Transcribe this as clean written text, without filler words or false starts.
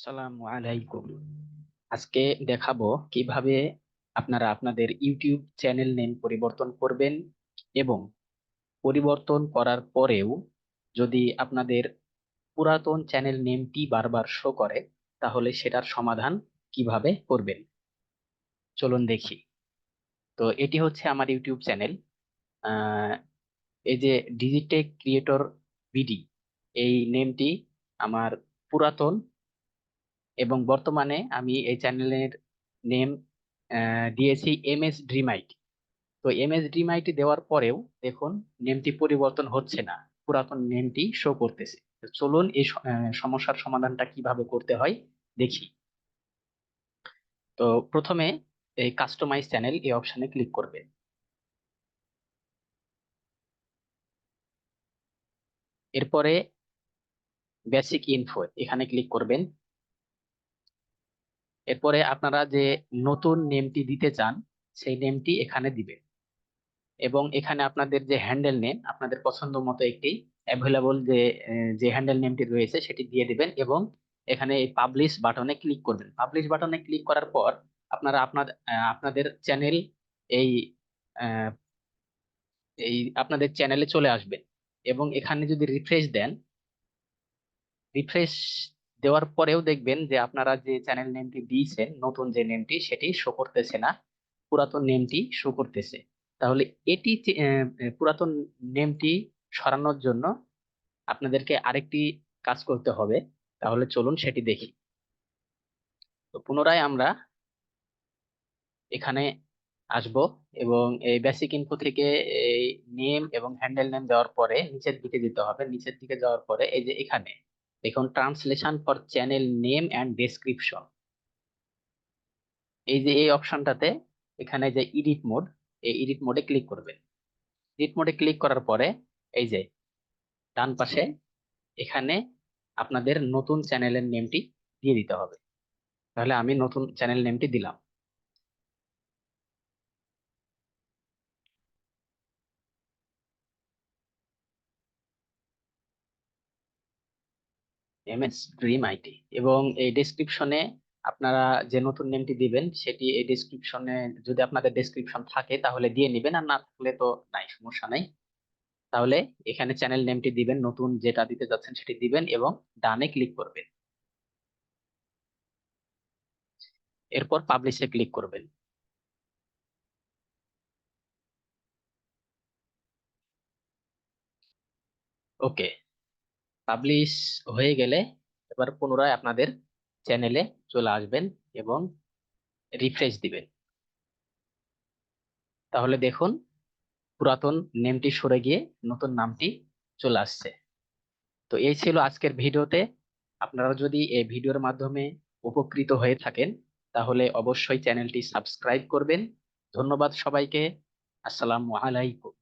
আসসালামু আলাইকুম। আজকে দেখাবো কিভাবে আপনারা আপনাদের ইউটিউব চ্যানেল নেম পরিবর্তন করবেন এবং পরিবর্তন করার পরেও যদি আপনাদের পুরাতন চ্যানেল নেমটি বারবার শো করে তাহলে সেটার সমাধান কিভাবে করবেন চলুন দেখি। তো এটি হচ্ছে আমার ইউটিউব চ্যানেল। আহ এই যে ডিজিটেক ক্রিয়েটর বিডি, এই নেমটি আমার পুরাতন এবং বর্তমানে আমি এই চ্যানেলের নেম দিয়েছি এম এস ড্রিম আইটি। তো এম এস ড্রিম আইটি দেওয়ার পরেও দেখুন নেমটি পরিবর্তন হচ্ছে না, পুরাতন নেমটি শো করতেছে। তো চলুন এই সমস্যার সমাধানটা কিভাবে করতে হয় দেখি। তো প্রথমে এই কাস্টমাইজ চ্যানেল এই অপশনে ক্লিক করবে। এরপরে বেসিক ইনফো এখানে ক্লিক করবেন। এরপরে আপনারা যে নতুন নেমটি দিতে চান সেই নেমটি এখানে দিবেন এবং এখানে আপনাদের যে হ্যান্ডেল নেম আপনাদের পছন্দ মতো একটি অ্যাভেলেবল যে হ্যান্ডেল নেমটি রয়েছে সেটি দিয়ে দিবেন এবং এখানে এই পাবলিশ বাটনে ক্লিক করবেন। পাবলিশ বাটনে ক্লিক করার পর আপনারা আপনাদের চ্যানেল এই আহ, এই আপনাদের চ্যানেলে চলে আসবেন এবং এখানে যদি রিফ্রেশ দেন, রিফ্রেশ দেওয়ার পরেও দেখবেন যে আপনারা যে চ্যানেল নেমটি দিয়েছেন নতুন যে নেমটি সেটি শো করতেছে না, পুরাতন নেমটি শো করতেছে। তাহলে পুরাতন নেমটি সরানোর জন্য আপনাদেরকে আরেকটি কাজ করতে হবে। তাহলে চলুন সেটি দেখি। তো পুনরায় আমরা এখানে আসব এবং এই বেসিক ইনফো থেকে এই নেম এবং হ্যান্ডেল নেম দেওয়ার পরে নিচের দিকে যেতে হবে। নিচের দিকে যাওয়ার পরে এই যে এখানে দেখুন translation for channel name and description, এই যে এই অপশনটাতে এখানে যে এডিট মোড, এই এডিট মোডে ক্লিক করবেন। এডিট মোডে ক্লিক করার পরে এই যে ডান পাশে এখানে আপনাদের নতুন চ্যানেলের নেমটি দিয়ে দিতে হবে। তাহলে আমি নতুন চ্যানেল নেমটি দিলাম এম এস ড্রিম আইটি এবং এই ডেসক্রিপশনে আপনারা যে নতুন নেমটি দিবেন সেটি এই ডেসক্রিপশনে, যদি আপনাদের ডেসক্রিপশন থাকে তাহলে দিয়ে নেবেন, আর না থাকলে তো নাই, সমস্যা নাই। তাহলে এখানে চ্যানেল নেমটি দিবেন, নতুন যেটা দিতে যাচ্ছেন সেটি দিবেন এবং ডানে ক্লিক করবেন। এরপর পাবলিশে ক্লিক করবেন। ওকে, পাবলিশ হয়ে গেলে এবার পুনরায় আপনাদের চ্যানেলে চলে আসবেন এবং রিফ্রেশ দিবেন। তাহলে দেখুন পুরাতন নেমটি সরে গিয়ে নতুন নামটি চলে আসছে। তো এই ছিল আজকের ভিডিওতে। আপনারা যদি এই ভিডিওর মাধ্যমে উপকৃত হয়ে থাকেন তাহলে অবশ্যই চ্যানেলটি সাবস্ক্রাইব করবেন। ধন্যবাদ সবাইকে। আসসালামু আলাইকুম।